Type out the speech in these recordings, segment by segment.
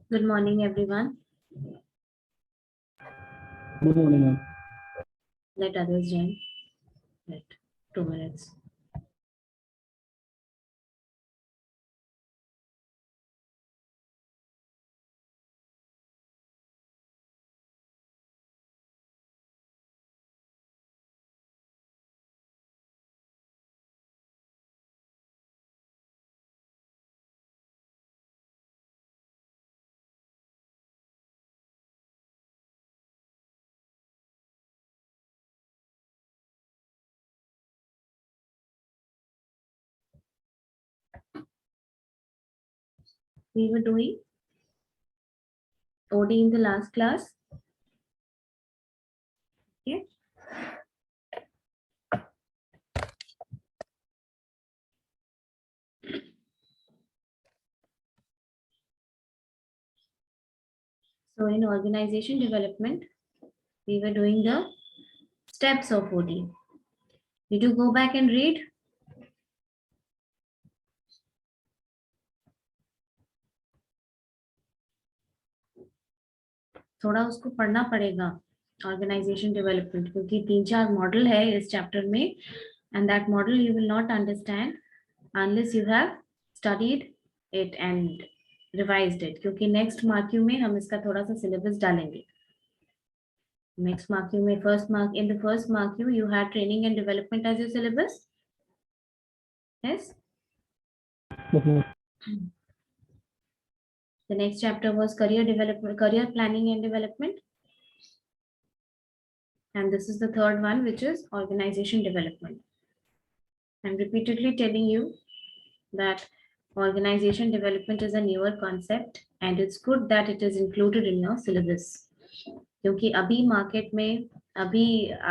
Good morning, everyone. Good morning, ma'am. Let others join. Let 2 minutes. We were doing OD in the last class. Okay. So in organization development, we were doing the steps of OD. Did you go back and read? थोड़ा उसको पढ़ना पड़ेगा organisation development, क्योंकि 3-4 model है इस chapter में, and that model you will not understand unless you have studied it and revised it, क्योंकि next marquee में हम इसका थोड़ा सा सिलेबस डालेंगे. Next mark you may first mark in the first mark you had training and development as your syllabus. Yes. Yes, ma'am. The next chapter was career development, career planning and development, and this is the third one, which is organization development. I'm repeatedly telling you that organization development is a newer concept and it's good that it is included in your syllabus, क्योंकि अभी market में, अभी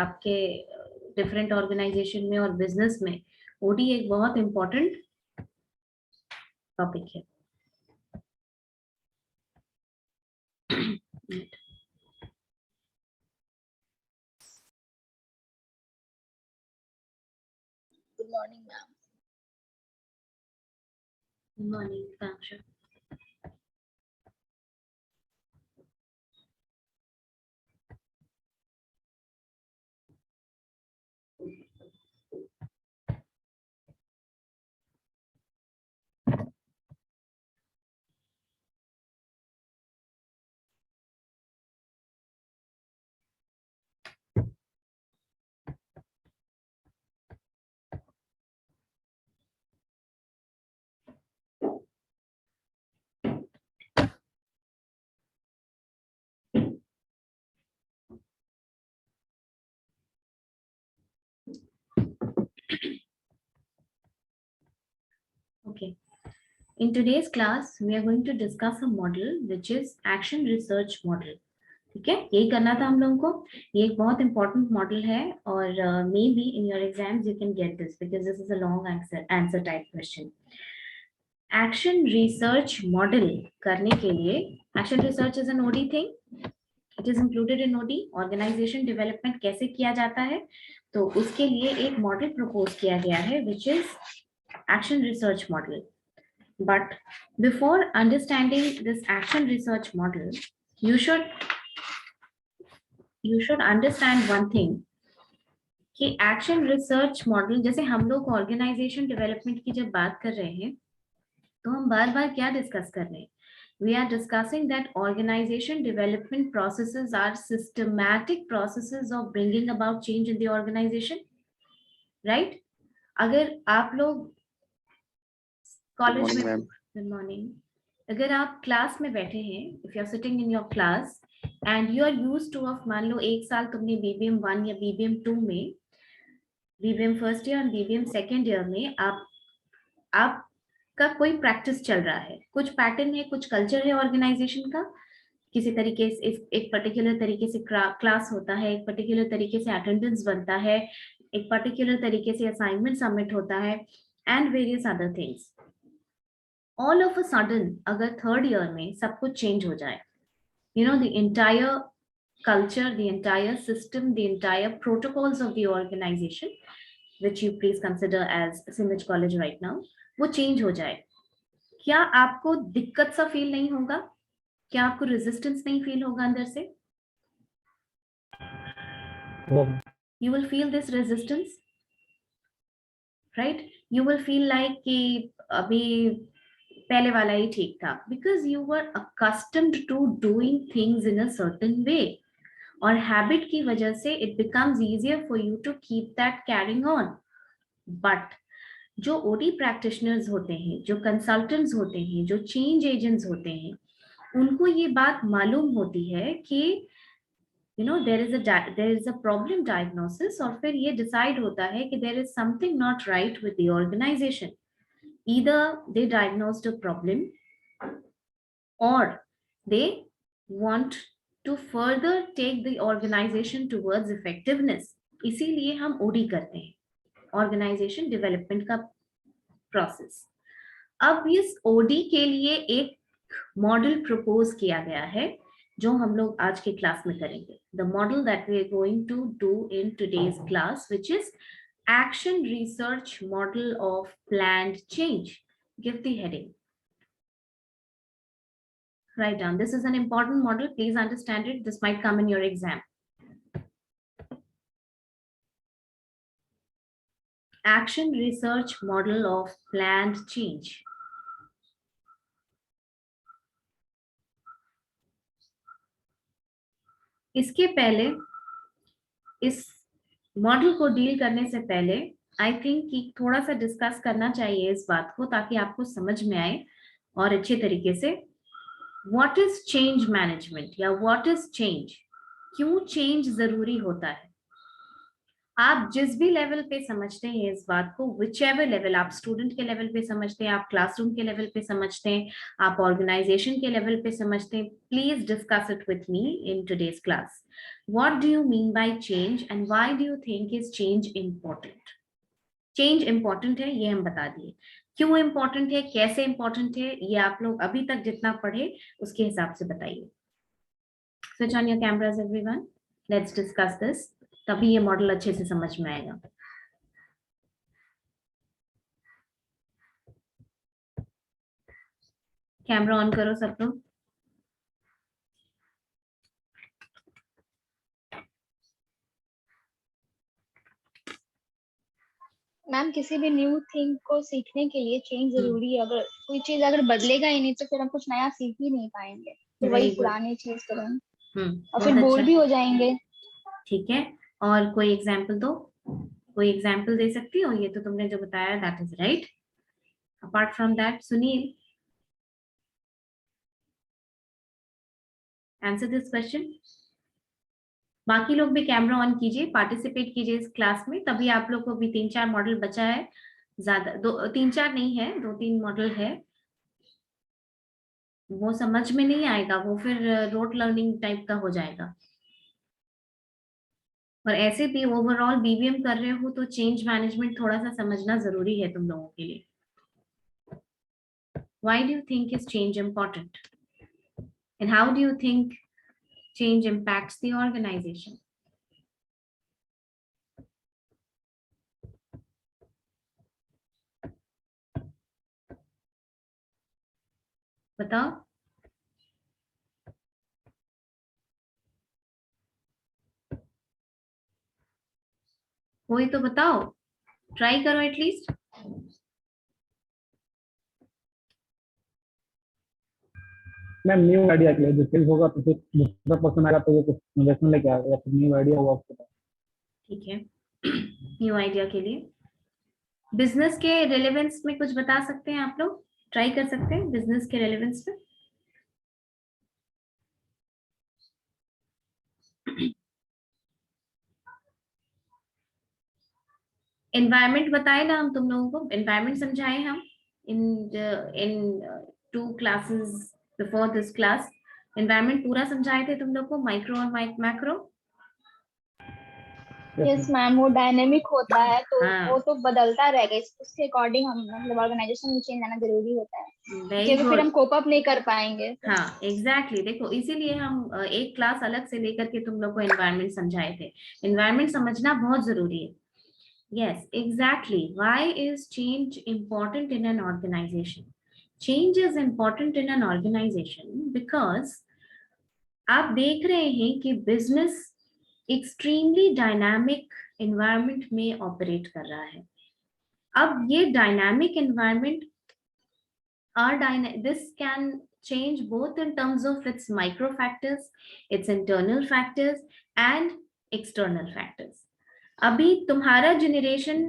आपके different organisation में और business में OD एक बहुत इंपॉर्टेंट टॉपिक है. Good morning, ma'am. Good morning, Kangsha. Okay. In today's class, we are going to discuss a model which is action research model. ठीक है, यही करना था हम लोगों को. ये एक बहुत इंपॉर्टेंट मॉडल है और maybe in your exams you can get this because this is a long answer type question. Action research model करने के लिए, action research is an OD thing, it is included in OD. Organisation development कैसे किया जाता है, तो उसके लिए एक मॉडल प्रपोज किया गया है which is action research model. But before understanding this action research model, you should understand one thing, कि action research model, जैसे हम लोग organization development की जब बात कर रहे हैं तो हम बार बार क्या डिस्कस कर रहे हैं? We are discussing that organization development processes are systematic processes of bringing about change in the organization, right? अगर आप लोग कॉलेज में, गुड मॉर्निंग, अगर आप क्लास में बैठे हैं, if you are sitting in your class and you are used to of, मान लो एक साल तुमने बीबीएम 1 या बीबीएम 2 में, बीबीएम फर्स्ट ईयर और बीबीएम सेकेंड ईयर में आपका कोई प्रैक्टिस चल रहा है, कुछ पैटर्न है, कुछ कल्चर है ऑर्गेनाइजेशन का, किसी तरीके से एक पर्टिकुलर तरीके से क्लास होता है, एक पर्टिकुलर तरीके से अटेंडेंस बनता है, एक पर्टिकुलर तरीके से असाइनमेंट सबमिट होता है and various other things. All of a sudden अगर थर्ड ईयर में सब कुछ चेंज हो जाए, you know, the entire culture, the entire system, the entire protocols of the organization, which you please consider as Simaj College right now, वो change हो जाए, क्या आपको दिक्कत सा फील नहीं होगा? क्या आपको रेजिस्टेंस नहीं फील होगा अंदर से? You will feel this resistance, right? You will feel like कि अभी पहले वाला ही ठीक था, because you were accustomed to doing things in a certain way. और हैबिट की वजह से it becomes easier for you to keep that carrying on. But जो ओडी प्रैक्टिशनर्स होते हैं, जो कंसल्टेंट्स होते हैं, जो चेंज एजेंट्स होते हैं, उनको ये बात मालूम होती है कि there is a problem diagnosis, और फिर ये डिसाइड होता है कि there is something not right with the organization. Either they diagnosed a problem or they want to further take the organization towards effectiveness. इसीलिए हम ओडी करते हैं, ऑर्गेनाइजेशन डेवलपमेंट का प्रोसेस। अब इस ओडी के लिए एक मॉडल प्रपोज किया गया है जो हम लोग आज के क्लास में करेंगे। The model that we are going to do in today's class, which is action research model of planned change. Give the heading, write down. This is an important model, please understand it, this might come in your exam. Action research model of planned change. इसके पहले, इस model को deal करने से पहले I think कि थोड़ा सा डिस्कस करना चाहिए इस बात को, ताकि आपको समझ में आए और अच्छे तरीके से। व्हाट इज चेंज मैनेजमेंट या व्हाट इज चेंज, क्यों चेंज जरूरी होता है। आप जिस भी लेवल पे समझते हैं इस बात को, विच एवर लेवल, आप स्टूडेंट के लेवल पे समझते हैं, आप क्लासरूम के लेवल पे समझते हैं, आप ऑर्गेनाइजेशन के लेवल पे समझते हैं, please discuss it with me in today's class. What do you mean by change and why do you think is change important. Change important है ये हम बता दिए, क्यों इंपॉर्टेंट है, कैसे इंपॉर्टेंट है, ये आप लोग अभी तक जितना पढ़े उसके हिसाब से बताइए। Switch on your cameras everyone, let's discuss this, तभी ये मॉडल अच्छे से समझ में आएगा। कैमरा ऑन करो सब लोग। मैम किसी भी न्यू थिंग को सीखने के लिए चेंज जरूरी है। अगर कोई चीज अगर बदलेगा ही नहीं तो फिर हम कुछ नया सीख ही नहीं पाएंगे, तो वही पुरानी चीज करेंगे और फिर बोर भी हो जाएंगे। ठीक है, और कोई एग्जाम्पल दो, कोई एग्जाम्पल दे सकती हो? ये तो तुमने जो बताया that is right. Apart from that, Sunil, answer this question. बाकी लोग भी कैमरा ऑन कीजिए, पार्टिसिपेट कीजिए इस क्लास में, तभी आप लोग को भी 3-4 मॉडल बचा है, ज्यादा 3-4 नहीं है, 2-3 मॉडल है। वो समझ में नहीं आएगा, वो फिर रोट लर्निंग टाइप का हो जाएगा। और ऐसे भी ओवरऑल बीबीएम कर रहे हो तो चेंज मैनेजमेंट थोड़ा सा समझना जरूरी है तुम लोगों के लिए। Why do you think is change important? And how do you think change impacts the organization? बताओ। कोई तो बताओ, ट्राई करो एटलीस्ट। मैम न्यू आइडिया के लिए जो सेल्स होगा तो फिर दूसरा पर्सन आएगा तो वो कुछ इन्वेस्टमेंट लेके आएगा या फिर न्यू आइडिया होगा उसके पास। ठीक है, न्यू आइडिया के लिए बिजनेस के रेलेवेंस में कुछ बता सकते हैं आप लोग? ट्राई कर सकते हैं बिजनेस के रेलेवेंस में। एनवायरमेंट बताए ना हम तुम लोगों को, एनवायरमेंट समझाए हम इन 2 classes before this class. Environment पूरा समझाए थे तुम लोग को, माइक्रो और मैक्रो। यस मैम, वो डायनेमिक होता है तो हाँ। वो तो बदलता रहेगा, उसके अकॉर्डिंग हम मतलब ऑर्गेनाइजेशन में चेंज आना जरूरी होता है, क्योंकि फिर हम कोप अप नहीं कर पाएंगे। हाँ एग्जैक्टली, देखो इसीलिए हम एक क्लास अलग से लेकर के तुम लोग को एनवायरमेंट समझाए थे। एनवायरमेंट समझना बहुत जरूरी है। Yes, exactly. Why is change important in an organization? Change is important in an organisation because आप देख रहे हैं कि बिजनेस एक्सट्रीमली डायनामिक एनवायरनमेंट में ऑपरेट कर रहा है। अब ये dynamic environment this can change both in terms of its micro factors, its internal factors and external factors. अभी तुम्हारा जनरेशन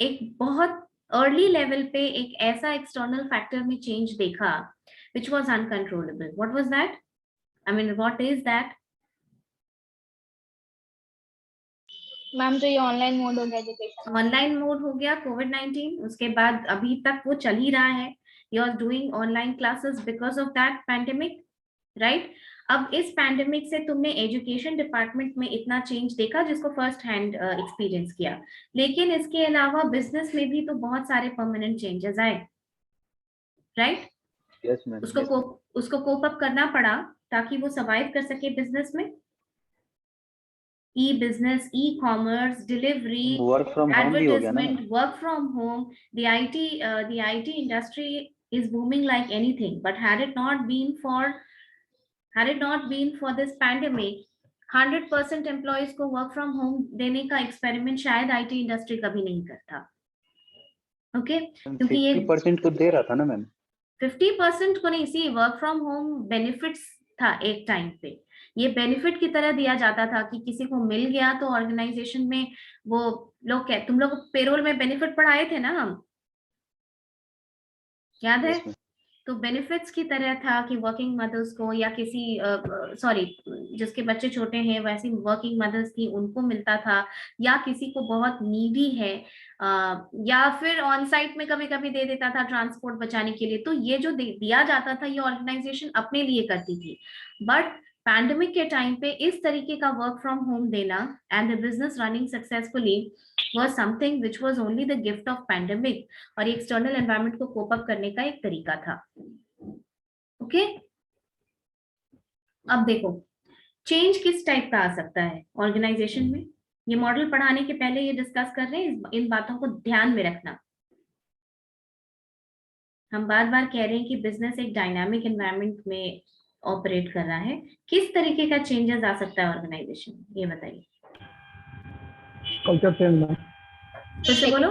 एक बहुत अर्ली लेवल पे एक ऐसा एक्सटर्नल फैक्टर में चेंज देखा which was uncontrollable. What was that? I mean, what is that? Ma'am जो ये ऑनलाइन मोड हो गया एजुकेशन, ऑनलाइन मोड हो गया कोविड-19, उसके बाद अभी तक वो चल ही रहा है। You are doing online classes because of that pandemic, right? अब इस पैंडेमिक से तुमने एजुकेशन डिपार्टमेंट में इतना चेंज देखा जिसको फर्स्ट हैंड एक्सपीरियंस किया, लेकिन इसके अलावा बिजनेस में भी तो बहुत सारे परमानेंट चेंजेस आए, राइट? यस मैम, उसको कोप अप करना पड़ा ताकि वो सर्वाइव कर सके बिजनेस में। E business, e commerce, delivery, work from home भी हो गया ना। advertisement, work from home, the IT industry is booming like anything. But had it not been for this pandemic, 100% employees को work from home देने का experiment शायद IT industry कभी नहीं करता। ओके, क्योंकि ये 50% तो दे रहा था ना मैम। 50% को नहीं, सी वर्क फ्रॉम होम बेनिफिट्स था एक टाइम पे, ये बेनिफिट की तरह दिया जाता था कि किसी को मिल गया तो ऑर्गेनाइजेशन में वो लोग क्या, तुम लोग पेरोल में बेनिफिट पढ़ाए थे ना हम, याद है? तो बेनिफिट्स की तरह था कि वर्किंग मदर्स को या किसी सॉरी जिसके बच्चे छोटे हैं वैसी वर्किंग मदर्स थी उनको मिलता था, या किसी को बहुत नीडी है या फिर ऑन साइट में कभी कभी दे देता था ट्रांसपोर्ट बचाने के लिए। तो ये जो दिया जाता था ये ऑर्गेनाइजेशन अपने लिए करती थी। बट पैंडेमिक के टाइम पे इस तरीके का वर्क फ्रॉम होम देना and the business running successfully was something which was only the gift of pandemic, और एक्सटर्नल एनवायरनमेंट को कोप अप करने का एक तरीका था। ओके, अब देखो चेंज किस टाइप का आ सकता है ऑर्गेनाइजेशन में। ये मॉडल पढ़ाने के पहले ये डिस्कस कर रहे हैं, इन बातों को ध्यान में रखना। हम बार बार कह रहे हैं कि बिजनेस एक डायनामिक एनवायरनमेंट में ऑपरेट कर रहा है, किस तरीके का चेंजेस आ सकता है ऑर्गेनाइजेशन में, ये बताइए। Culture change ma'am. फिर से बोलो।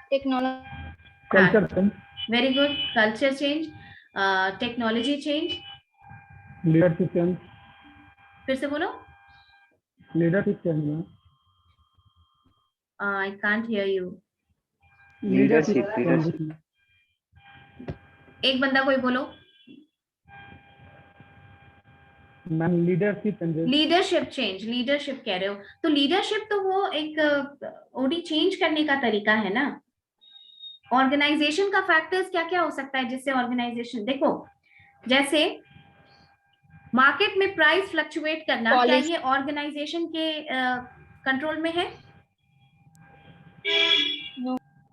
Technology, culture change. Very good, culture change, technology change, leadership change. फिर से बोलो। Leadership change ma'am. I can't hear you. Leadership. एक बंदा कोई बोलो। Ma'am leadership change. Leadership change, leadership कह रहे हो तो लीडरशिप तो वो एक ओडी चेंज करने का तरीका है ना। ऑर्गेनाइजेशन का फैक्टर्स क्या क्या हो सकता है जिससे ऑर्गेनाइजेशन, देखो जैसे मार्केट में प्राइस फ्लक्चुएट करना, क्या ये ऑर्गेनाइजेशन के कंट्रोल में है?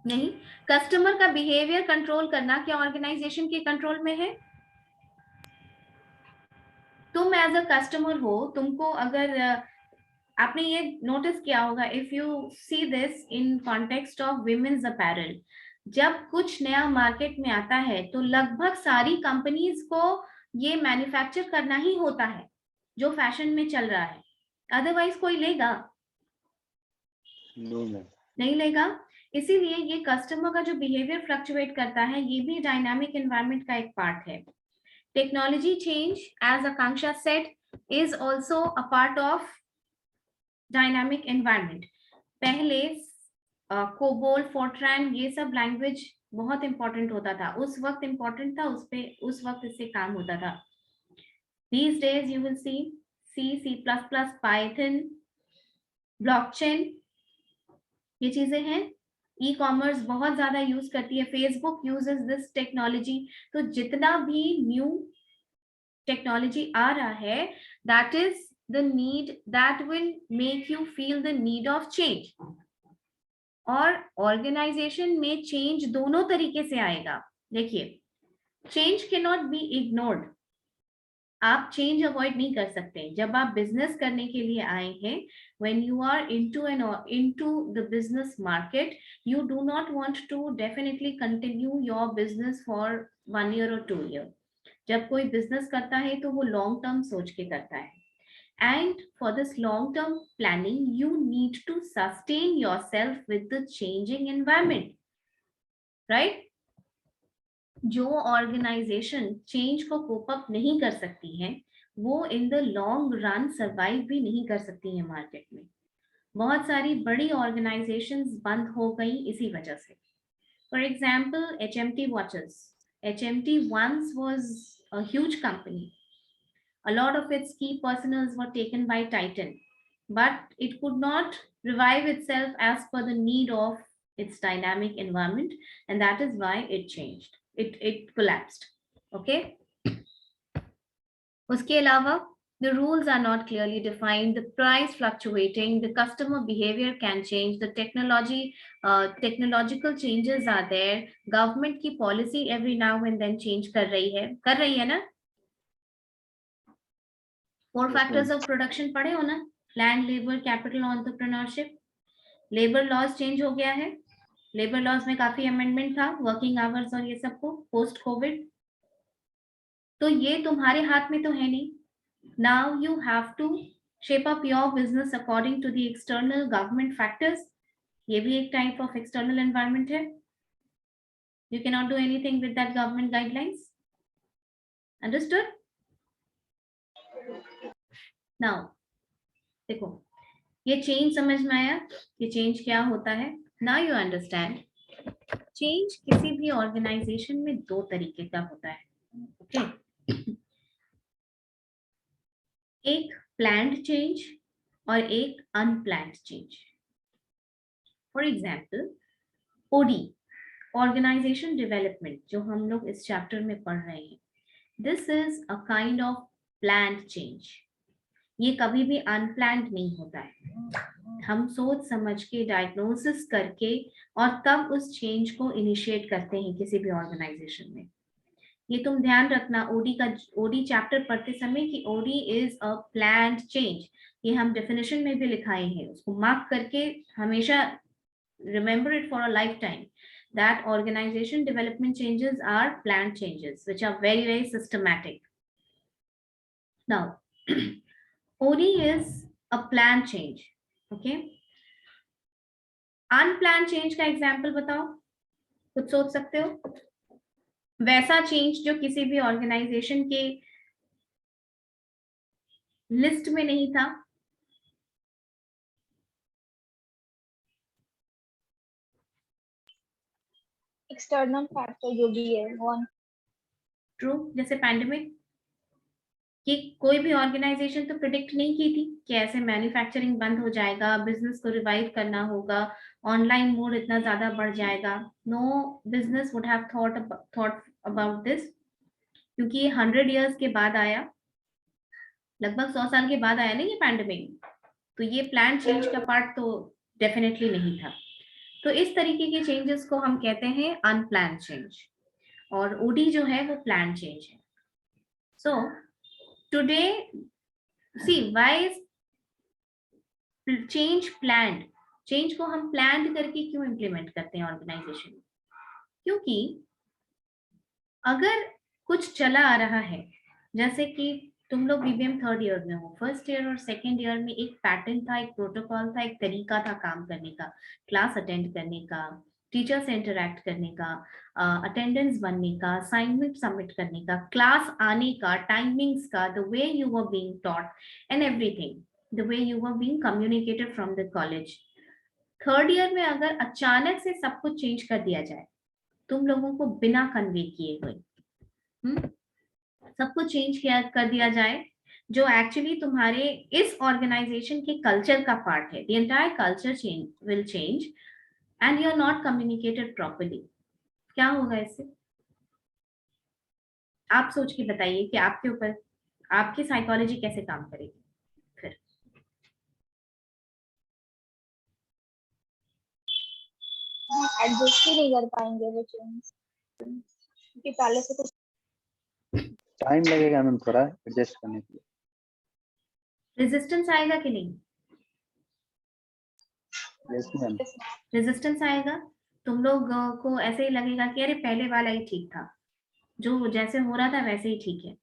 नहीं। कस्टमर का बिहेवियर कंट्रोल करना क्या ऑर्गेनाइजेशन के कंट्रोल में है? तुम एज अ कस्टमर हो, तुमको अगर आपने ये नोटिस किया होगा, if you see this in context of women's apparel, जब कुछ नया मार्केट में आता है तो लगभग सारी कंपनीज को ये मैन्युफैक्चर करना ही होता है जो फैशन में चल रहा है, अदरवाइज कोई लेगा? नहीं लेगा। इसीलिए ये कस्टमर का जो बिहेवियर फ्लक्चुएट करता है ये भी डायनामिक एनवायरनमेंट का एक पार्ट है। Technology change, as Akanksha said, is also a part of dynamic environment. पहले कोबोल, फोर्ट्रान ये सब लैंग्वेज बहुत इंपॉर्टेंट होता था, उस वक्त इंपॉर्टेंट था, उस वक्त इससे काम होता था। These days you will see C, C++, Python, blockchain, ये चीजें हैं। ई कॉमर्स बहुत ज्यादा यूज करती है, फेसबुक यूजेस दिस टेक्नोलॉजी। तो जितना भी न्यू टेक्नोलॉजी आ रहा है, that is the need, that will make you feel the need of change. और ऑर्गेनाइजेशन में चेंज दोनों तरीके से आएगा। देखिए, change can not be ignored, आप चेंज अवॉइड नहीं कर सकते। जब आप बिजनेस करने के लिए आए हैं, when you are into the business market, you do not want to definitely continue your business for 1 year और 2 ईयर। जब कोई बिजनेस करता है तो वो लॉन्ग टर्म सोच के करता है, and for this long term planning you need to sustain yourself with the changing environment, right? जो ऑर्गेनाइजेशन चेंज को कोप अप नहीं कर सकती है वो in the long run survive भी नहीं कर सकती है मार्केट में। बहुत सारी बड़ी ऑर्गेनाइजेशंस बंद हो गई इसी वजह से। For example HMT watches, HMT once was a huge company. A lot of its key personals were taken by Titan, but it could not revive itself as per the need of its dynamic environment, and that is why it changed. It collapsed. Okay. उसके अलावा the rules are not clearly defined, the price fluctuating, the customer behavior can change, the technological changes are there, government की policy every now and then change कर रही है ना। 4 factors of production पढ़े हो ना, land, labor, capital, entrepreneurship। Labour laws change हो गया है, लेबर लॉज में काफी अमेंडमेंट था, वर्किंग आवर्स और ये सबको पोस्ट कोविड। तो ये तुम्हारे हाथ में तो है नहीं। Now you have to shape up your business according to the external government factors. ये भी एक टाइप ऑफ एक्सटर्नल एनवायरनमेंट है। You can not do anything with that government guidelines. Understood? Now देखो, ये चेंज समझ में आया कि चेंज क्या होता है। नाउ यू अंडरस्टैंड चेंज किसी भी ऑर्गेनाइजेशन में 2 तरीके का होता है। ओके, एक प्लान्ड चेंज और एक unplanned change. For example OD, organisation development, जो हम लोग इस चैप्टर में पढ़ रहे हैं, this is a kind of planned change. ये कभी भी अनप्लान्ड नहीं होता है। हम सोच समझ के डायग्नोसिस करके और तब उस चेंज को इनिशिएट करते हैं किसी भी ऑर्गेनाइजेशन में। ये तुम ध्यान रखना ओडी चैप्टर पढ़ते समय कि OD is a planned change. ये हम डेफिनेशन में भी लिखाए हैं, उसको मार्क करके हमेशा remember it for a life time that organization development changes are planned changes which are very very systematic. Now OD is a planned change. Okay, unplanned change का एग्जाम्पल बताओ, कुछ सोच सकते हो? वैसा चेंज जो किसी भी ऑर्गेनाइजेशन के लिस्ट में नहीं था। एक्सटर्नल फैक्टर जो भी है वन। ट्रू, जैसे पैंडेमिक, कि कोई भी ऑर्गेनाइजेशन तो प्रिडिक्ट नहीं की थी कि ऐसे मैन्युफैक्चरिंग बंद हो जाएगा, बिजनेस को रिवाइव करना होगा, ऑनलाइन मोड इतना ज्यादा बढ़ जाएगा। No business would have thought about this, क्योंकि ये 100 इयर्स के बाद आया, लगभग 100 साल के बाद आया ना ये पैंडेमिक। तो ये प्लान चेंज का पार्ट तो डेफिनेटली नहीं था। तो इस तरीके के चेंजेस को हम कहते हैं अनप्लान चेंज, और ओडी जो है वो प्लान चेंज है। So today see why is change planned. Change को हम प्लान्ड करके क्यों इंप्लीमेंट करते हैं ऑर्गेनाइजेशन में? क्योंकि अगर कुछ चला आ रहा है, जैसे कि तुम लोग बीबीएम 3rd ईयर में हो, 1st ईयर और 2nd ईयर में एक पैटर्न था, एक प्रोटोकॉल था, एक तरीका था काम करने का, क्लास अटेंड करने का, टीचर से इंटरेक्ट करने का, अटेंडेंस बनने का, असाइनमेंट सबमिट करने का, क्लास आने का, टाइमिंग्स का, the way you were being taught and everything, the way you were being communicated from the college. 3rd year में अगर अचानक से सब कुछ चेंज कर दिया जाए, तुम लोगों को बिना कन्वे किए हुए सब कुछ चेंज कर दिया जाए, जो एक्चुअली तुम्हारे इस ऑर्गेनाइजेशन के कल्चर का पार्ट है, the entire culture will change and you are not communicated properly, क्या होगा इससे? आप सोच के बताइए कि आपके ऊपर आपकी साइकोलॉजी कैसे काम करेगी फिर? एडजस्ट ही नहीं कर पाएंगे वो चेंज, क्योंकि पहले से कुछ टाइम लगेगा मैम थोड़ा एडजस्ट करने के लिए। रेजिस्टेंस आएगा कि नहीं? Yes ma'am. रेजिस्टेंस आएगा, तुम लोग को ऐसे ही लगेगा कि अरे पहले वाला ही ठीक था, जो जैसे हो रहा था वैसे ही ठीक है।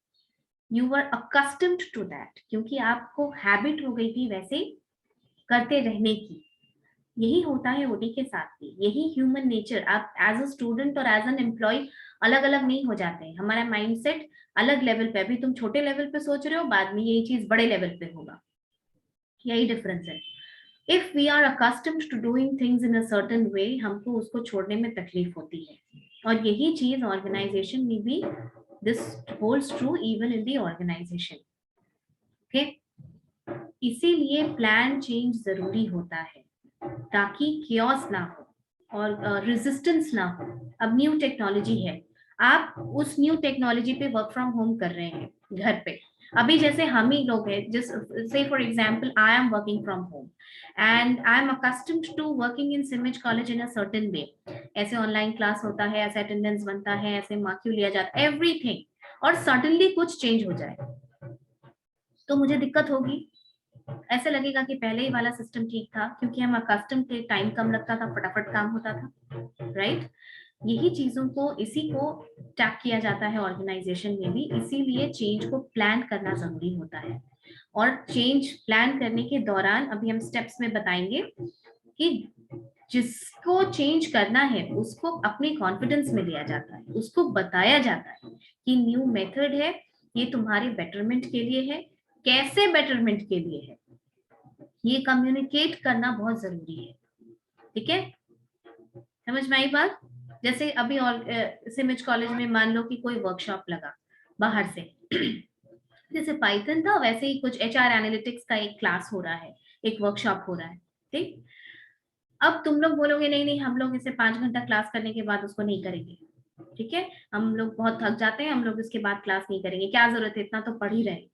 You were accustomed to that, क्योंकि आपको हैबिट हो गई थी वैसे करते रहने की। यही होता है ओडी के साथ भी, यही ह्यूमन नेचर। आप एज अ स्टूडेंट और एज एन एम्प्लॉय अलग अलग नहीं हो जाते हैं, हमारा माइंडसेट अलग लेवल पे, अभी तुम छोटे लेवल पे सोच रहे हो, बाद में यही चीज बड़े लेवल पे होगा, यही डिफरेंस है। If we are accustomed to doing things in a certain way, हमको उसको छोड़ने में तकलीफ होती है, और यही चीज ऑर्गेनाइजेशन में भी, this holds true even in the organisation. Okay, इसीलिए प्लान चेंज जरूरी होता है, ताकि कियोस ना हो और रेजिस्टेंस ना हो। अब न्यू टेक्नोलॉजी है, आप उस न्यू टेक्नोलॉजी पे वर्क फ्रॉम होम कर रहे हैं घर पे। अभी जैसे हम ही लोग हैं, जिस से for example I am working from home and I am accustomed to working in सिमिज college in a certain way. ऐसे ऑनलाइन क्लास होता है, ऐसे अटेंडेंस बनता है, ऐसे मार्क क्यू लिया जाता है, एवरीथिंग, और सडनली कुछ चेंज हो जाए तो मुझे दिक्कत होगी। ऐसे लगेगा कि पहले ही वाला सिस्टम ठीक था, क्योंकि हम अकस्टम थे, टाइम कम लगता था, फटाफट काम होता था, राइट। यही चीजों को, इसी को टैप किया जाता है ऑर्गेनाइजेशन में भी, इसीलिए चेंज को प्लान करना जरूरी होता है। और चेंज प्लान करने के दौरान अभी हम स्टेप्स में बताएंगे कि जिसको चेंज करना है उसको अपने कॉन्फिडेंस में लिया जाता है, उसको बताया जाता है कि न्यू मेथड है, ये तुम्हारे बेटरमेंट के लिए है। कैसे बेटरमेंट के लिए है, ये कम्युनिकेट करना बहुत जरूरी है। ठीक है, समझ में आई बात। जैसे अभी और सिमिज कॉलेज में मान लो कि कोई वर्कशॉप लगा बाहर से जैसे पाइथन था, वैसे ही कुछ एचआर एनालिटिक्स का एक क्लास हो रहा है, एक वर्कशॉप हो रहा है, ठीक। अब तुम लोग बोलोगे नहीं नहीं, हम लोग इसे 5 घंटा क्लास करने के बाद उसको नहीं करेंगे, ठीक है, हम लोग बहुत थक जाते हैं, हम लोग इसके बाद क्लास नहीं करेंगे, क्या जरूरत है, इतना तो पढ़ ही रहे।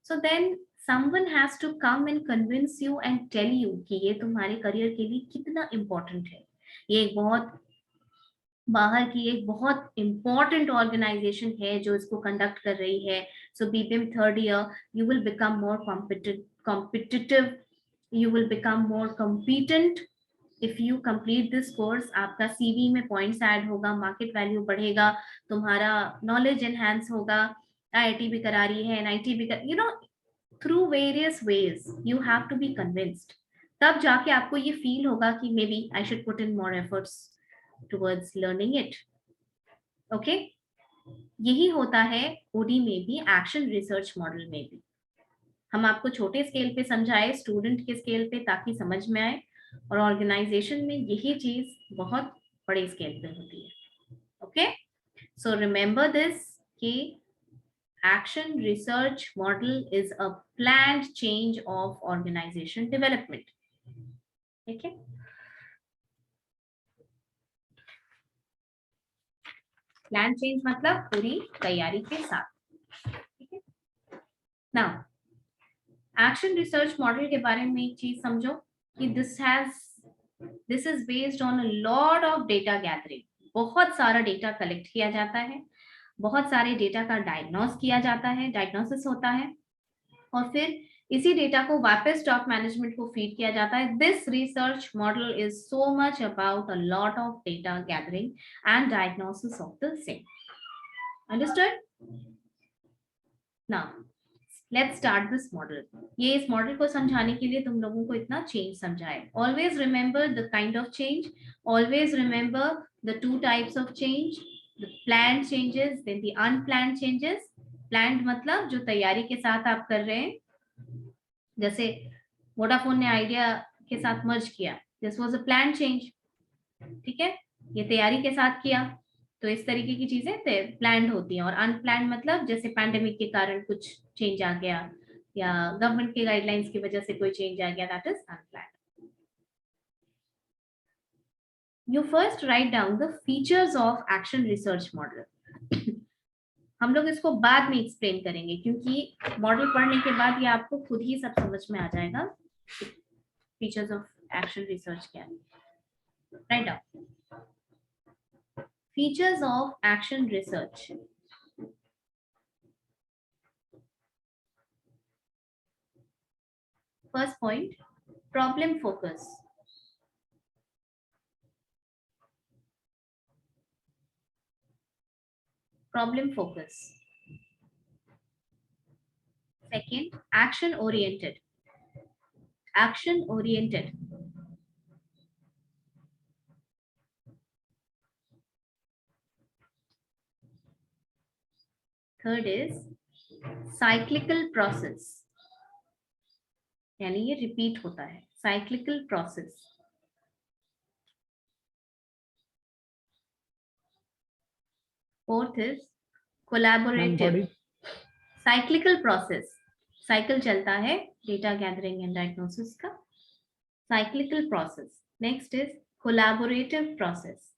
So then someone has to come and convince you and tell you कि ये तुम्हारे करियर के लिए कितना इम्पोर्टेंट है। ये एक बहुत बाहर की एक बहुत इम्पोर्टेंट ऑर्गेनाइजेशन है जो इसको कंडक्ट कर रही है। So BPM third year you will become more competitive, you will become more competent if you complete this course. आपका सीवी में पॉइंट्स ऐड होगा, मार्केट वैल्यू बढ़ेगा, तुम्हारा नॉलेज एनहांस होगा। आईआईटी भी करा रही है, एनआईटी भी कर, you know, through various ways you have to be convinced। तब जाके आपको ये फील होगा कि maybe I should put in more efforts towards learning it. Okay, यही होता है ओडी में भी, एक्शन रिसर्च मॉडल में भी। हम आपको छोटे स्केल पे समझाए, स्टूडेंट के स्केल पे, ताकि समझ में आए, और ऑर्गेनाइजेशन में यही चीज बहुत बड़े स्केल पे होती है। ओके, सो रिमेंबर दिस कि action research model is a planned change of organization development। ठीक है, प्लान चेंज मतलब पूरी तैयारी के साथ। ठीक है, नाउ एक्शन रिसर्च मॉडल के बारे में एक चीज समझो कि this is based on a lot of data gathering. बहुत सारा डेटा कलेक्ट किया जाता है, बहुत सारे डेटा का डायग्नोस किया जाता है, डायग्नोसिस होता है, और फिर इसी डेटा को वापस टॉप मैनेजमेंट को फीड किया जाता है। This research model is so much about a lot of data gathering and diagnosis of the same. Understood? Now let's start this model. ये इस मॉडल को समझाने के लिए तुम लोगों को इतना चेंज समझाए। Always remember the kind of change, always remember the two types of change, the planned changes then the unplanned changes. Planned मतलब जो तैयारी के साथ आप कर रहे हैं, जैसे वोडाफोन ने आइडिया के साथ मर्ज किया, this was a plan change. ठीक है, ये तैयारी के साथ किया, तो इस तरीके की चीजें प्लान्ड होती हैं। और अनप्लान्ड मतलब जैसे पैंडेमिक के कारण कुछ चेंज आ गया, या गवर्नमेंट के गाइडलाइंस की वजह से कोई चेंज आ गया, that is unplanned. You first right down the features of action research model. हम लोग इसको बाद में एक्सप्लेन करेंगे, क्योंकि मॉडल पढ़ने के बाद ये आपको खुद ही सब समझ में आ जाएगा फीचर्स ऑफ एक्शन रिसर्च क्या है। Write down features of action research. First point, problem focus. problem focus. Second, action oriented. Action oriented. Third is cyclical process, यानी ये रिपीट होता है, cyclical process. Fourth is collaborative. Cyclical process, cycle चलता है data gathering and diagnosis का, cyclical process. Next is collaborative process.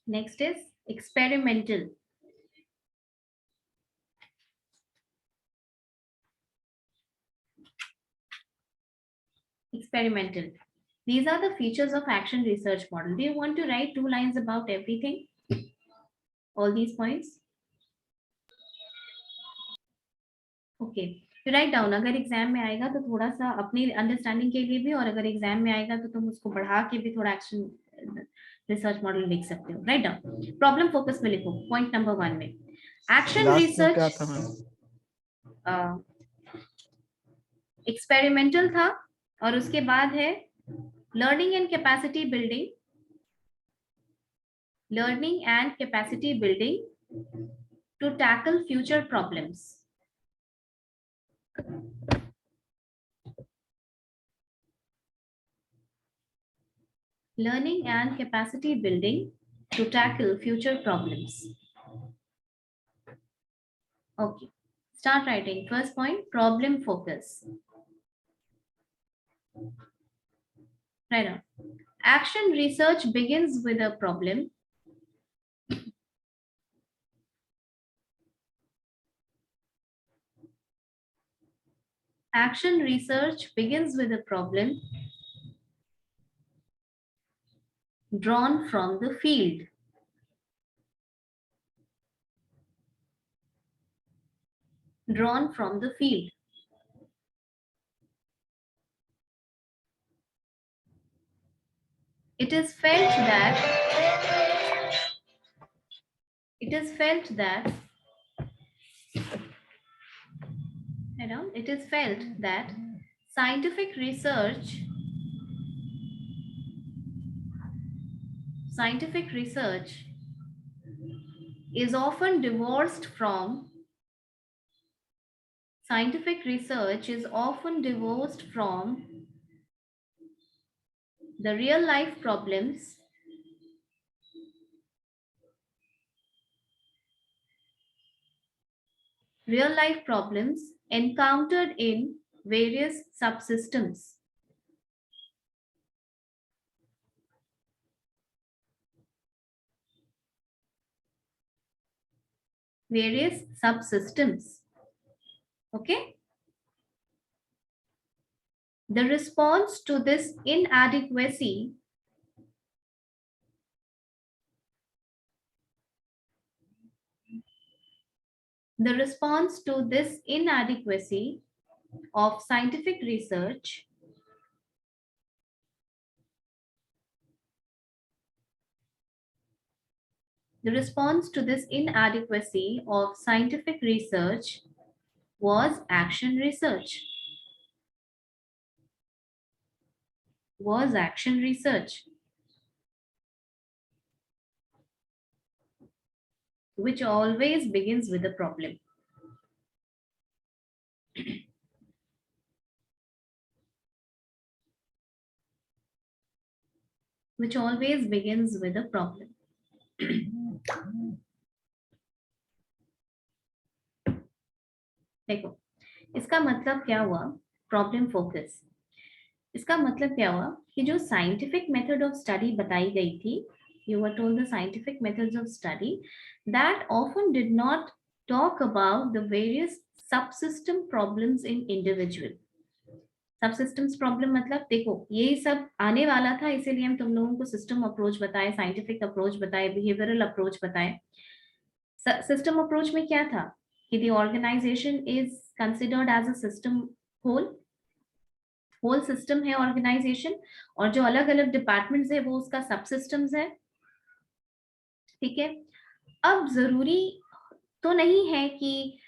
Next is experimental. Experimental. These are the features of action research model. Do you want to write 2 lines about everything? All these points? Okay. You write down. अगर exam में आएगा तो थोड़ा सा अपनी understanding के लिए भी, और अगर एग्जाम में आएगा तो तुम उसको बढ़ा के भी थोड़ा एक्शन रिसर्च मॉडल लिख सकते हो. Write down. प्रॉब्लम फोकस में लिखो. पॉइंट नंबर 1 में एक्शन रिसर्च एक्सपेरिमेंटल था, और उसके बाद है learning and capacity building. Learning and capacity building to tackle future problems. Learning and capacity building to tackle future problems. Okay, start writing. First point, problem focus. Right on. Action research begins with a problem. Action research begins with a problem drawn from the field. Drawn from the field. It is felt that scientific research is often divorced from the real life problems encountered in various subsystems. Okay. The response to this inadequacy of scientific research was action research. Which always begins with a problem. Which always begins with a problem. देखो, इसका मतलब क्या हुआ? Problem focus. इसका मतलब क्या हुआ कि जो साइंटिफिक मेथड ऑफ स्टडी बताई गई थी, you were told the scientific methods of study that often did not talk about the various subsystem problems in individual. Subsystems problem मतलब देखो ये सब आने वाला था, इसीलिए हम तुम लोगों को सिस्टम अप्रोच बताए, साइंटिफिक अप्रोच बताए, बिहेवियरल अप्रोच बताए. सिस्टम अप्रोच में क्या था कि the organisation is considered as a system whole. Whole system है ऑर्गेनाइजेशन, और जो अलग अलग डिपार्टमेंट्स है वो उसका सब सिस्टम्स है। ठीक है, अब जरूरी तो नहीं है कि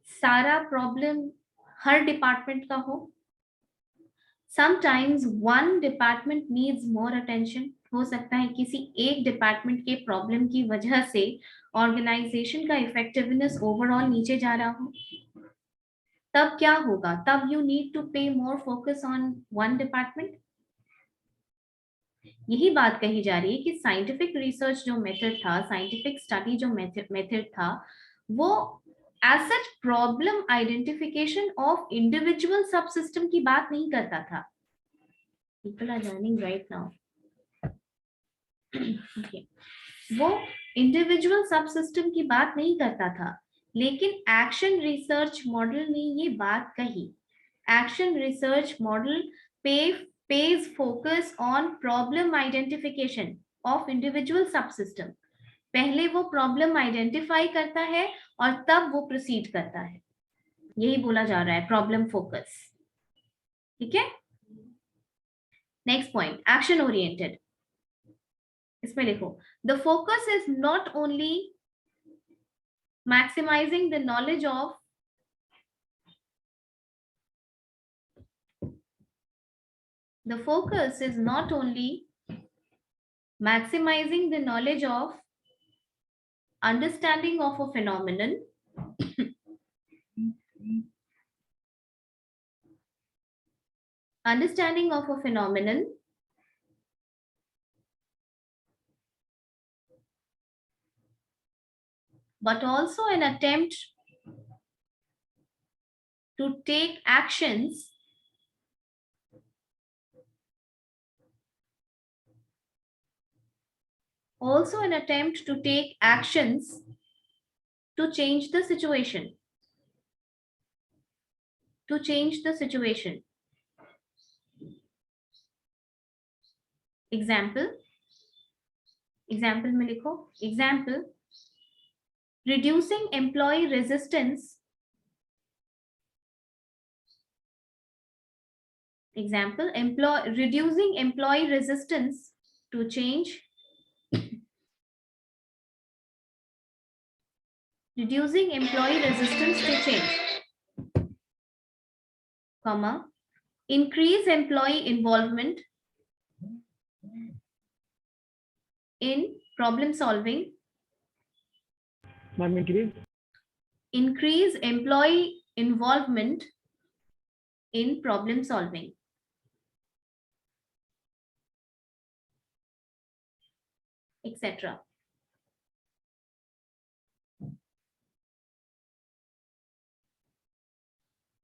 सारा प्रॉब्लम हर डिपार्टमेंट का हो। Sometimes one department needs more attention. हो सकता है किसी एक डिपार्टमेंट के प्रॉब्लम की वजह से ऑर्गेनाइजेशन का इफेक्टिवनेस ओवरऑल नीचे जा रहा हो। तब क्या होगा? तब you need to pay more focus on one department. यही बात कही जा रही है कि साइंटिफिक रिसर्च जो मेथड था, साइंटिफिक स्टडी जो मेथड था, वो as such problem identification of individual subsystem की बात नहीं करता था। People are joining right now. वो इंडिविजुअल सब सिस्टम की बात नहीं करता था, लेकिन एक्शन रिसर्च मॉडल ने ये बात कही। Action research model pays focus on problem identification of individual subsystem। पहले वो प्रॉब्लम आइडेंटिफाई करता है और तब वो प्रोसीड करता है। यही बोला जा रहा है, प्रॉब्लम फोकस। ठीक है, नेक्स्ट पॉइंट, एक्शन ओरिएंटेड। इसमें लिखो, the focus is not only maximising the knowledge of the focus is not only maximizing the knowledge of understanding of a phenomenon, understanding of a phenomenon, but also an attempt to take actions to change the situation, example में लिखो, example, reducing employee resistance, reducing employee resistance to change, reducing employee resistance to change, comma, increase employee involvement in problem solving, ma'am increase employee involvement in problem solving, etc.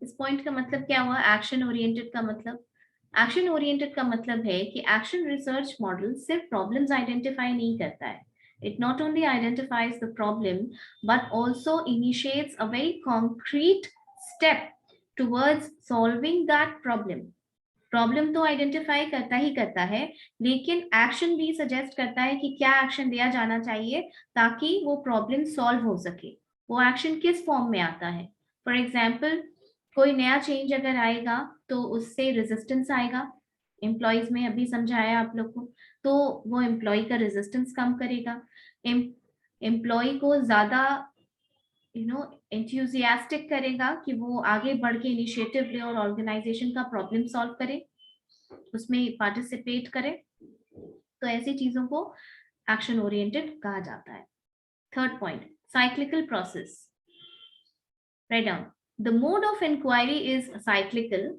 इस point का मतलब क्या हुआ? Action oriented का मतलब, action oriented का मतलब है कि एक्शन रिसर्च मॉडल सिर्फ प्रॉब्लम्स आइडेंटिफाई नहीं करता है। It not only identifies the problem but also initiates a very concrete step towards solving that problem. Problem तो आइडेंटिफाई करता ही करता है, लेकिन एक्शन भी सजेस्ट करता है कि क्या एक्शन लिया जाना चाहिए ताकि वो प्रॉब्लम सॉल्व हो सके। वो एक्शन किस फॉर्म में आता है? फॉर एग्जाम्पल, कोई नया चेंज अगर आएगा तो उससे रेजिस्टेंस आएगा, एम्प्लॉयज में अभी समझाया आप लोग को, तो वो एम्प्लॉय का रेजिस्टेंस कम करेगा, एम्प्लॉय को ज्यादा एंथुसियास्टिक करेगा कि वो आगे बढ़ के इनिशिएटिव ले और ऑर्गेनाइजेशन का प्रॉब्लम सॉल्व करे, उसमें पार्टिसिपेट करे। तो ऐसी चीजों को एक्शन ओरिएंटेड कहा जाता है। Third point, cyclical process. Write down, the mode of inquiry is cyclical.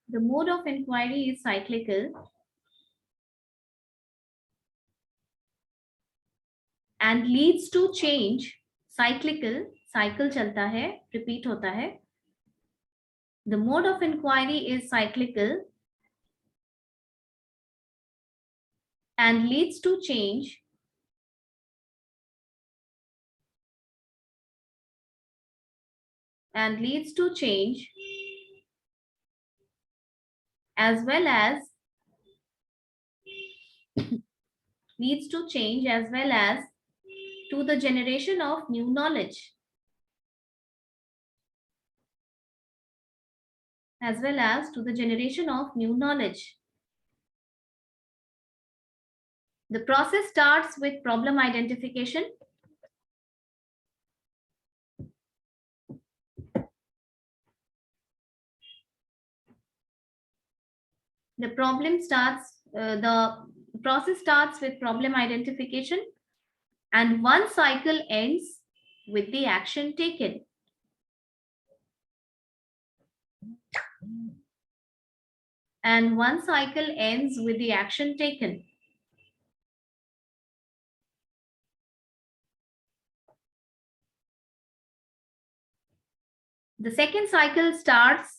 The mode of inquiry is cyclical and leads to change. Cyclical, cycle चलता है, repeat होता है। The mode of inquiry is cyclical and leads to change as well as to the generation of new knowledge. as well as to the generation of new knowledge. The process starts with problem identification. The process starts with problem identification, and one cycle ends with the action taken. And one cycle ends with the action taken. The second cycle starts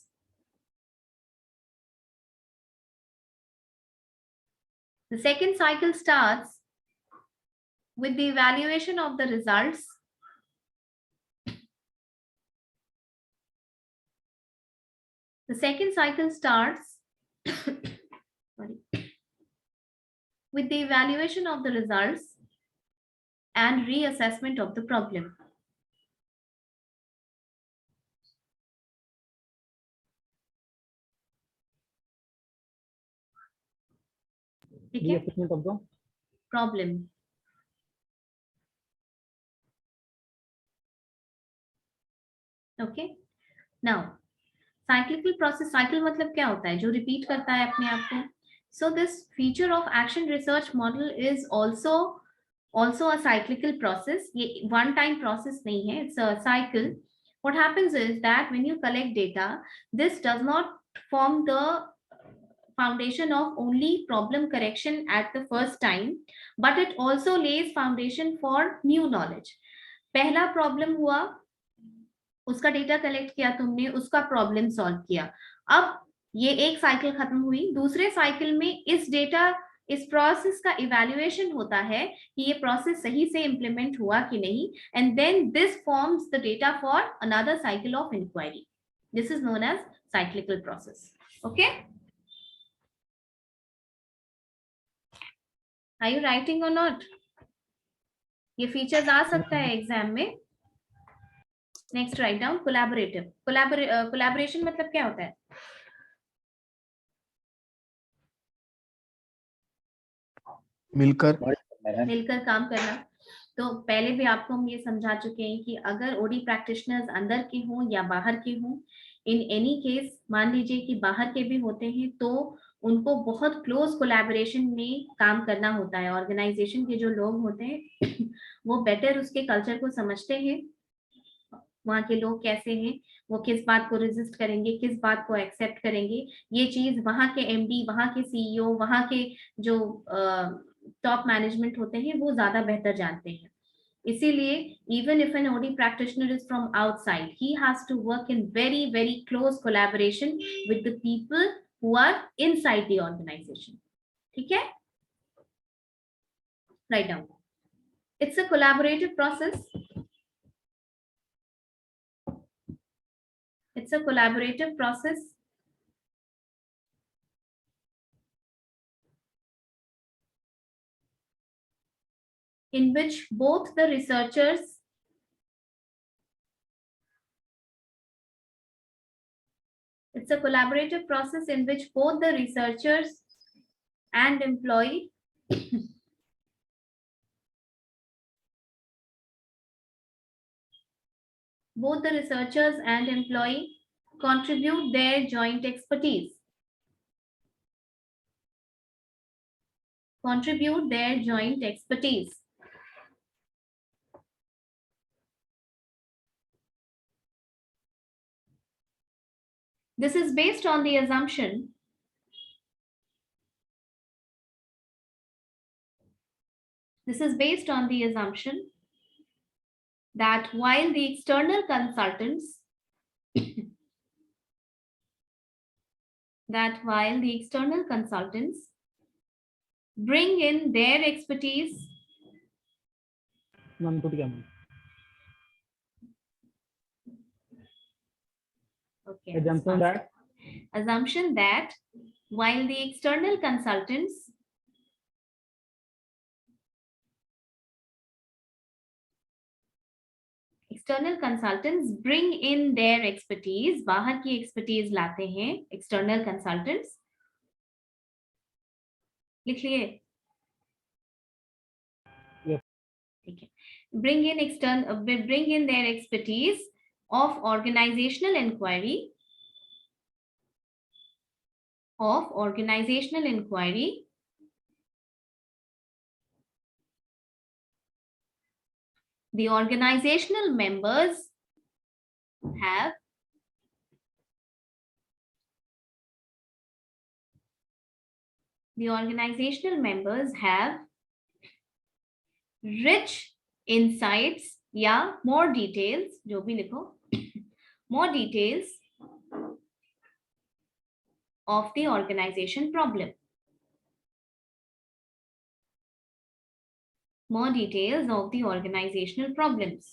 with the evaluation of the results with the evaluation of the results and reassessment of the problem. Reassessment of the problem. Okay. Now, cyclical process, cycle मतलब क्या होता है? जो repeat करता है अपने आप को. So this feature of action research model is also a cyclical process. ये one time process नहीं है. It's a cycle. What happens is that when you collect data, this does not form the foundation of only problem correction at the first time, but it also lays foundation for new knowledge. पहला problem हुआ, उसका data collect किया तुमने, उसका problem solve किया. अब ये एक साइकिल खत्म हुई. दूसरे साइकिल में इस प्रोसेस का इवैल्यूएशन होता है कि ये प्रोसेस सही से इंप्लीमेंट हुआ कि नहीं, and then this forms the data for another cycle of inquiry. This is known as cyclical process. Okay, are you writing or not? ये फीचर्स आ सकता है एग्जाम में. Next, write down collaborative. Collaboration मतलब क्या होता है? मिलकर काम करना. तो पहले भी आपको हम ये समझा चुके हैं कि अगर ओडी प्रैक्टिशनर्स अंदर के हों या बाहर के हों, इन एनी केस मान लीजिए कि बाहर के भी होते हैं, तो उनको बहुत क्लोज कोलैबोरेशन में काम करना होता है. ऑर्गेनाइजेशन के जो लोग होते हैं वो बेटर उसके कल्चर को समझते हैं, वहाँ के लोग कैसे हैं, वो किस बात को रेजिस्ट करेंगे, किस बात को एक्सेप्ट करेंगे. ये चीज वहाँ के एमडी, वहाँ के सीईओ, वहाँ के जो टॉप मैनेजमेंट होते हैं वो ज्यादा बेहतर जानते हैं. इसीलिए even if an OD practitioner is from outside, he has to work in very close collaboration with the people who are inside the organization. ठीक है? Write down. It's a collaborative process. It's a collaborative process in which both the researchers and employee contribute their joint expertise. This is based on the assumption that while the external consultants bring in their expertise. Okay. Assumption that while the external consultants external consultants bring in their expertise, बाहर की expertise लाते हैं external consultants, लिख लिए? Yes. ठीक है. Bring in their expertise of organizational inquiry, the organizational members have rich insights या more details, जो भी लिखो, more details of the organization problem. More details of the organizational problems.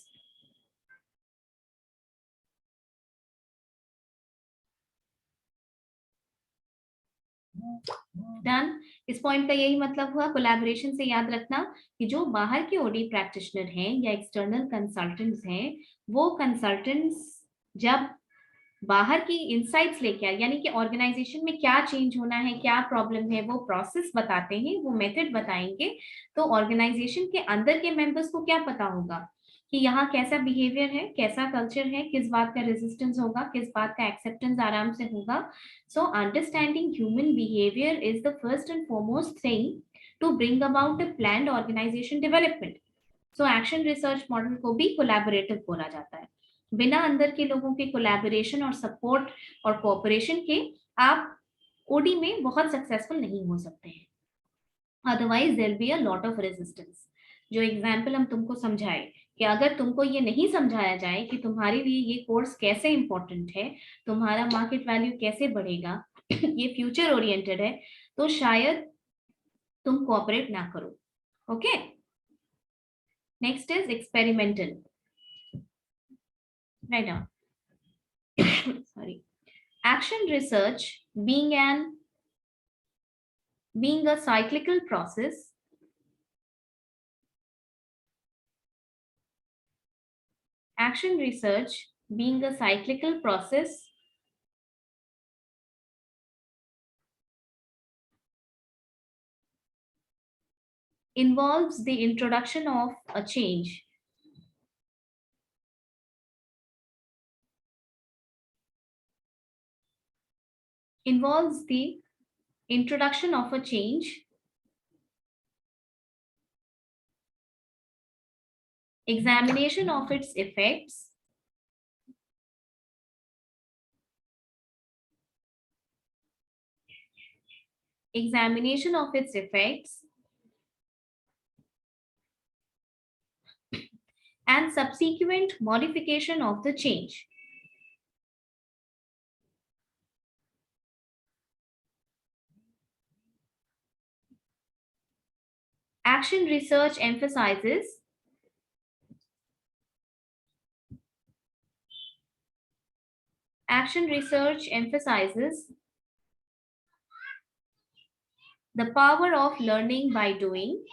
Done. इस point का यही मतलब हुआ. कोलैबोरेशन से याद रखना कि जो बाहर के ओडी प्रैक्टिशनर हैं या एक्सटर्नल कंसल्टेंट्स हैं, वो कंसल्टेंट्स जब बाहर की इंसाइट्स लेके आए, यानी कि ऑर्गेनाइजेशन में क्या चेंज होना है, क्या प्रॉब्लम है, वो प्रोसेस बताते हैं, वो मेथड बताएंगे, तो ऑर्गेनाइजेशन के अंदर के मेंबर्स को क्या पता होगा कि यहाँ कैसा बिहेवियर है, कैसा कल्चर है, किस बात का रेजिस्टेंस होगा, किस बात का एक्सेप्टेंस आराम से होगा. So understanding human behaviour is the first and foremost thing to bring about a planned organisation development. So action research model को भी कोलैबोरेटिव बोला जाता है. बिना अंदर के लोगों के कोलैबोरेशन और सपोर्ट और कोऑपरेशन के आप ओडी में बहुत सक्सेसफुल नहीं हो सकते हैं. Otherwise there be a lot of resistance. जो एग्जाम्पल हम तुमको समझाए कि अगर तुमको ये नहीं समझाया जाए कि तुम्हारे लिए ये कोर्स कैसे इंपॉर्टेंट है, तुम्हारा मार्केट वैल्यू कैसे बढ़ेगा, ये फ्यूचर ओरिएंटेड है, तो शायद तुम कोऑपरेट ना करो. Okay. Next is experimental. Right now. Sorry. Action research being a cyclical process, involves the introduction of a change. Involves the introduction of a change, examination of its effects, and subsequent modification of the change. Action research emphasizes the power of learning by doing,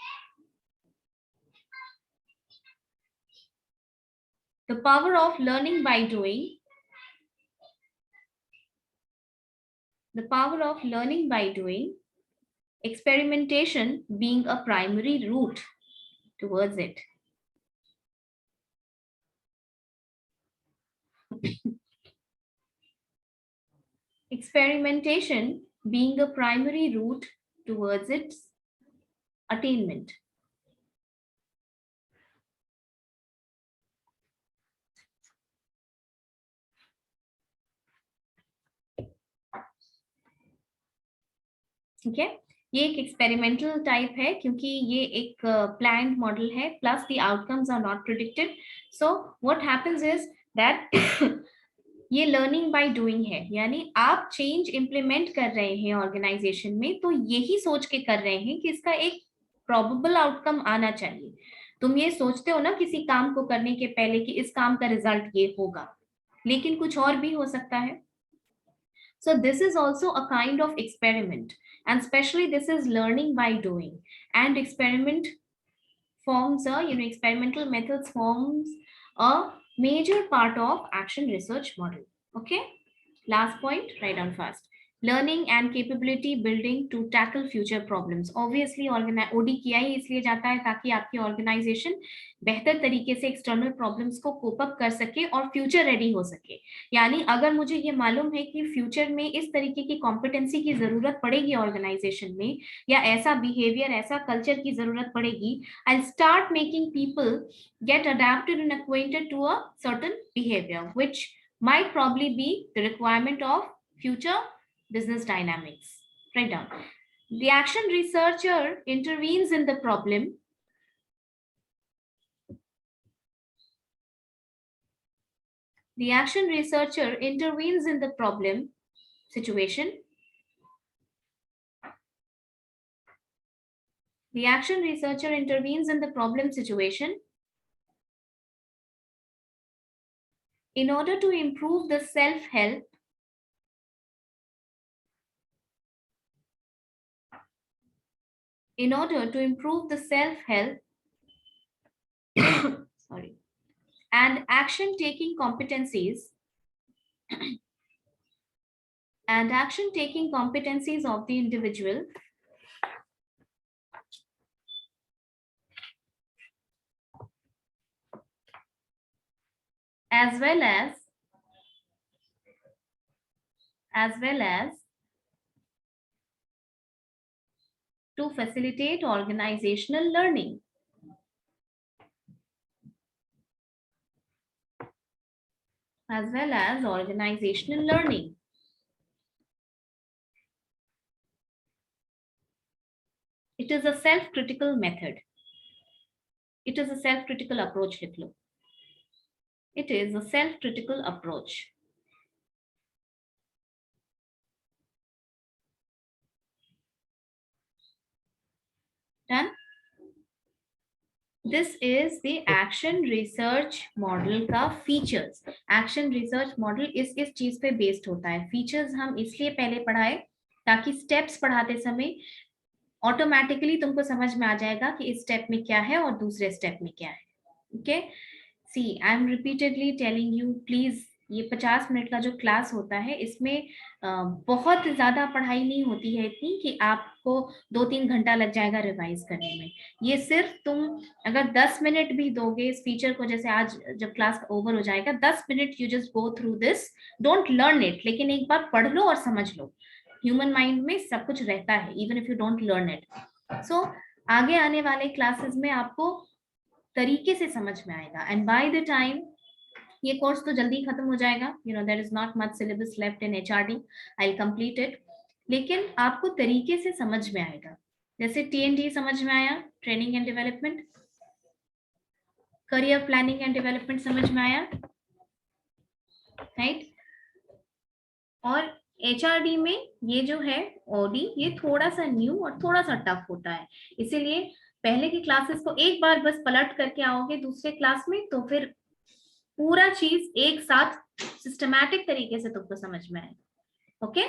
experimentation being a primary route towards it. Experimentation being a primary route towards its attainment. ठीक है. ये एक experimental type है क्योंकि ये एक planned model है, plus the outcomes are not predicted. So what happens is that ये लर्निंग बाय डूइंग है, यानी आप चेंज इंप्लीमेंट कर रहे हैं ऑर्गेनाइजेशन में, तो यही सोच के कर रहे हैं कि इसका एक प्रोबेबल आउटकम आना चाहिए. तुम ये सोचते हो ना किसी काम को करने के पहले कि इस काम का रिजल्ट ये होगा, लेकिन कुछ और भी हो सकता है. So this is also a kind of experiment, and especially this is learning by doing, and experimental methods forms a major part of action research model. Okay, last point, write down fast. Learning and capability building to tackle future problems. Obviously OD किया ही इसलिए जाता है ताकि आपकी organisation बेहतर तरीके से external problems को कोप अप कर सके और फ्यूचर रेडी हो सके। यानी अगर मुझे ये मालूम है कि फ्यूचर में इस तरीके की कॉम्पिटेंसी की जरूरत पड़ेगी ऑर्गेनाइजेशन में, या ऐसा बिहेवियर, ऐसा कल्चर की जरूरत पड़ेगी, I'll start making people get adapted and acquainted to a certain behavior which might probably be the requirement of future business dynamics. Write down. The action researcher intervenes in the problem. The action researcher intervenes in the problem situation. The action researcher intervenes in the problem situation in order to improve the self-help sorry, and action taking competencies of the individual as well as to facilitate organizational learning. As well as organizational learning. It is a self-critical method. It is a self-critical approach, लिख लो. It is a self-critical approach. Done? This is the action research model का features. Action research model इस चीज पे based होता है. Features हम इसलिए पहले पढ़ाए ताकि steps पढ़ाते समय ऑटोमेटिकली तुमको समझ में आ जाएगा कि इस स्टेप में क्या है और दूसरे स्टेप में क्या है. Okay, see I am repeatedly telling you, please ये 50 मिनट का जो क्लास होता है इसमें बहुत ज्यादा पढ़ाई नहीं होती है इतनी कि आपको 2-3 घंटा लग जाएगा रिवाइज करने में. ये सिर्फ तुम अगर 10 मिनट भी दोगे इस फीचर को, जैसे आज जब क्लास ओवर हो जाएगा 10 minute you just go through this, don't learn it, लेकिन एक बार पढ़ लो और समझ लो. ह्यूमन माइंड में सब कुछ रहता है even if you don't learn it. So आगे आने वाले क्लासेस में आपको तरीके से समझ में आएगा. एंड बाय द टाइम ये कोर्स तो जल्दी खत्म हो जाएगा, you know there is not much syllabus left in HRD, I will complete it, लेकिन आपको तरीके से समझ में आएगा. जैसे TND समझ में आया, training and development, career planning and development समझ में आया, राइट. और HRD में ये जो है OD ये थोड़ा सा न्यू और थोड़ा सा टफ होता है, इसीलिए पहले की क्लासेस को एक बार बस पलट करके आओगे दूसरे क्लास में तो फिर पूरा चीज एक साथ सिस्टमैटिक तरीके से तुमको समझ में आएगा. ओके.